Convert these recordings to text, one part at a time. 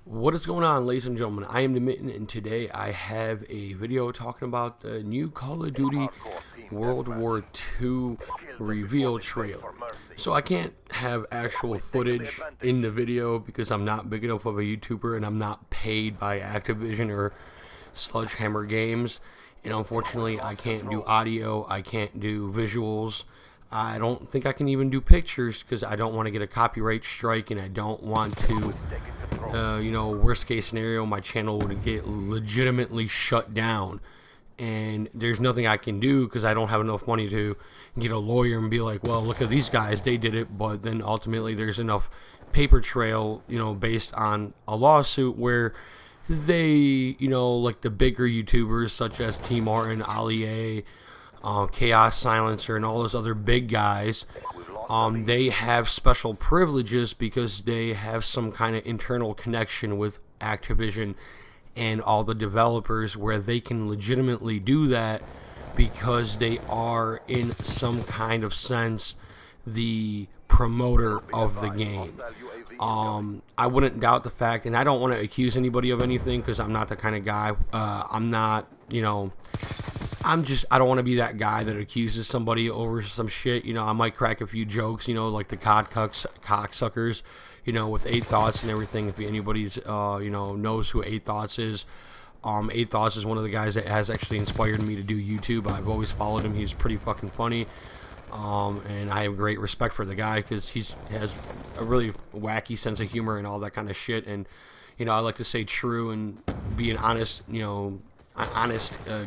What is going on, ladies and gentlemen? I am the Mitten, and today I have a video talking about the new Call of Duty World War II reveal trailer. So I can't have actual footage in the video because I'm not big enough of a YouTuber and I'm not paid by Activision or Sledgehammer Games. And unfortunately, I can't do audio, I can't do visuals. I don't think I can even do pictures because I don't want to get a copyright strike, and I don't want to, worst case scenario, my channel would get legitimately shut down. And there's nothing I can do because I don't have enough money to get a lawyer and be like, well, look at these guys, they did it. But then ultimately there's enough paper trail, based on a lawsuit where they, like the bigger YouTubers such as T Martin, Ali A, Chaos Silencer, and all those other big guys, they have special privileges because they have some kind of internal connection with Activision and all the developers where they can legitimately do that because they are in some kind of sense the promoter of the game. I wouldn't doubt the fact, and I don't want to accuse anybody of anything because I'm not the kind of guy. I'm not, I don't want to be that guy that accuses somebody over some shit. I might crack a few jokes, like the cocksuckers, with 8 Thoughts and everything. If anybody's, knows who 8 Thoughts is, 8 Thoughts is one of the guys that has actually inspired me to do YouTube. I've always followed him. He's pretty fucking funny. And I have great respect for the guy because he has a really wacky sense of humor and all that kind of shit. And, I like to say true and be an honest,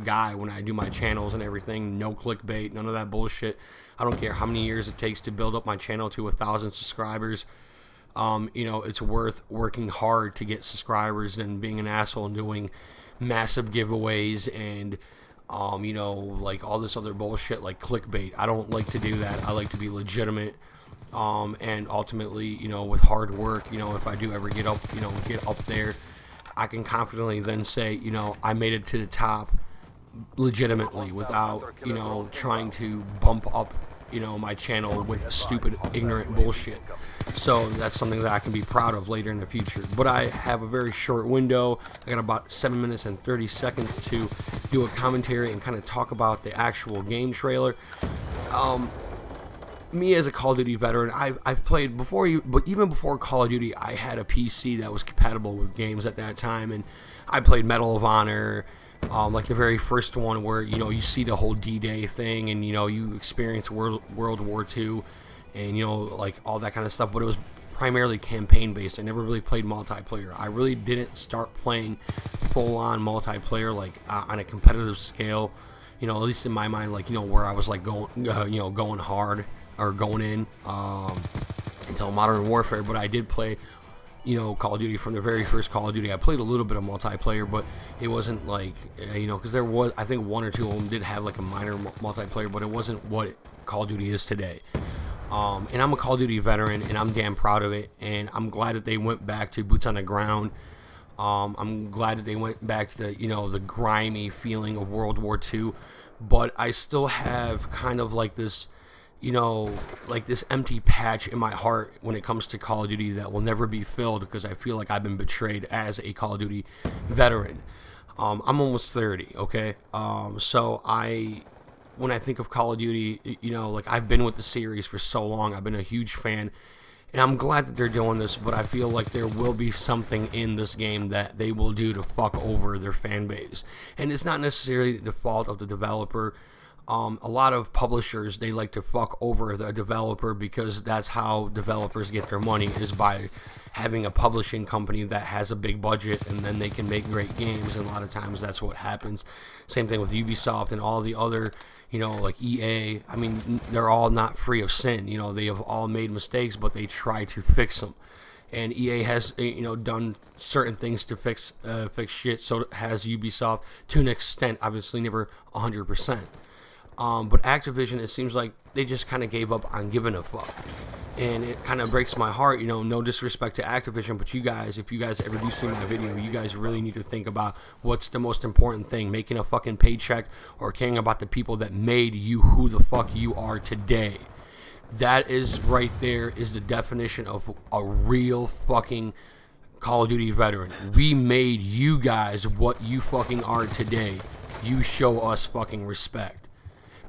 guy when I do my channels and everything. No clickbait, none of that bullshit. I don't care how many years it takes to build up my channel to 1,000 subscribers. It's worth working hard to get subscribers than being an asshole and doing massive giveaways and like all this other bullshit like clickbait. I don't like to do that. I like to be legitimate, and ultimately, with hard work, if I do ever get up there, I can confidently then say, I made it to the top legitimately without, trying to bump up, my channel with stupid, ignorant bullshit. So that's something that I can be proud of later in the future. But I have a very short window. I got about 7 minutes and 30 seconds to do a commentary and kind of talk about the actual game trailer. Me as a Call of Duty veteran, I've played before but even before Call of Duty, I had a PC that was compatible with games at that time, and I played Medal of Honor, like the very first one where you see the whole D-Day thing, and you experience World War II, and like all that kind of stuff. But it was primarily campaign based. I never really played multiplayer. I really didn't start playing full-on multiplayer like on a competitive scale. At least in my mind, like where I was like going hard or going in until Modern Warfare. But I did play Call of Duty from the very first Call of Duty. I played a little bit of multiplayer, but it wasn't like because there was, I think, 1 or 2 of them did have like a minor multiplayer, but it wasn't what Call of Duty is today. And I'm a Call of Duty veteran, and I'm damn proud of it, and I'm glad that they went back to boots on the ground. I'm glad that they went back to the the grimy feeling of World War II, but I still have kind of like this like this empty patch in my heart when it comes to Call of Duty that will never be filled because I feel like I've been betrayed as a Call of Duty veteran. I'm almost 30, okay? So when I think of Call of Duty, like I've been with the series for so long, I've been a huge fan, and I'm glad that they're doing this, but I feel like there will be something in this game that they will do to fuck over their fan base. And it's not necessarily the fault of the developer. A lot of publishers, they like to fuck over the developer because that's how developers get their money, is by having a publishing company that has a big budget, and then they can make great games, and a lot of times that's what happens. Same thing with Ubisoft and all the other, like EA. I mean, they're all not free of sin. They have all made mistakes, but they try to fix them. And EA has, done certain things to fix shit. So has Ubisoft to an extent, obviously never 100%. But Activision, it seems like they just kind of gave up on giving a fuck. And it kind of breaks my heart, no disrespect to Activision, but you guys, if you guys ever do see my video, you guys really need to think about what's the most important thing, making a fucking paycheck or caring about the people that made you who the fuck you are today. That is right there is the definition of a real fucking Call of Duty veteran. We made you guys what you fucking are today. You show us fucking respect.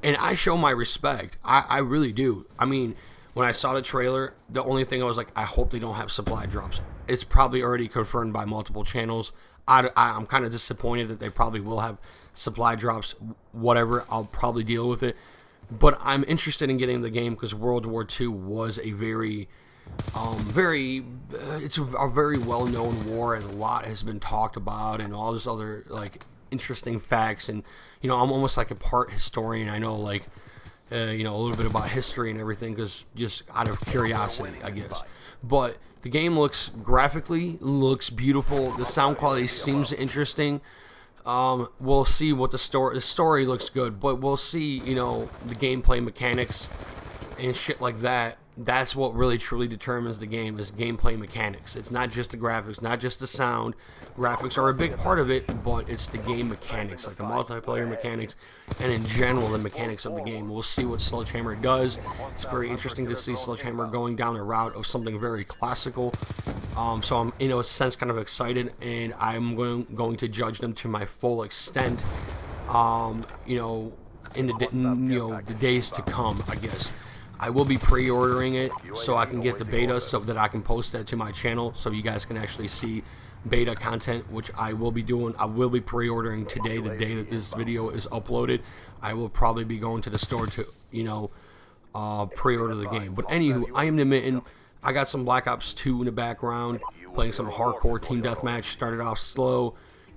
And I show my respect. I really do. I mean, when I saw the trailer, the only thing I was like, I hope they don't have supply drops. It's probably already confirmed by multiple channels. I'm kind of disappointed that they probably will have supply drops. Whatever, I'll probably deal with it. But I'm interested in getting the game because World War II was a it's a very well-known war, and a lot has been talked about, and all this other like interesting facts. And you know, I'm almost like a part historian. I know like you know, a little bit about history and everything, because just out of curiosity, I guess. But the game graphically looks beautiful. The sound quality seems interesting. We'll see what the story looks good, but we'll see, you know, the gameplay mechanics and shit like that. That's what really truly determines the game, is gameplay mechanics. It's not just the graphics, not just the sound. Graphics are a big part of it, but it's the game mechanics, like the multiplayer mechanics, and in general the mechanics of the game. We'll see what Sledgehammer does. It's very interesting to see Sledgehammer going down the route of something very classical. So I'm, in a sense, kind of excited, and I'm going to judge them to my full extent. You know, in the days to come, I guess. I will be pre-ordering it so I can get the beta, so that I can post that to my channel, so you guys can actually see beta content, which I will be doing. I will be pre-ordering today, the day that this video is uploaded. I will probably be going to the store to, you know, pre-order the game. But anywho, I am the Mitten. I got some Black Ops 2 in the background, playing some hardcore team deathmatch. Started off slow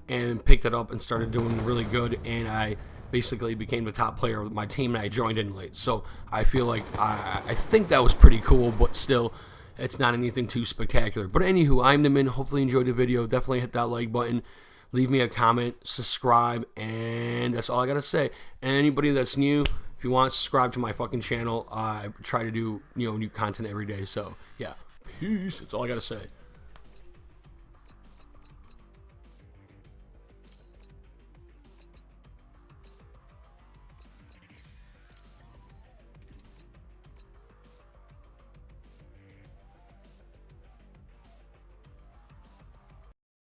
and picked it up and started doing really good, and I basically became the top player of my team, and I joined in late. So I feel like I think that was pretty cool, but still, it's not anything too spectacular. But anywho, I'm the Min. Hopefully you enjoyed the video. Definitely hit that like button, leave me a comment, subscribe, and that's all I gotta say. And anybody that's new, if you want, subscribe to my fucking channel. I try to do, you know, new content every day. So yeah, peace. That's all I gotta say.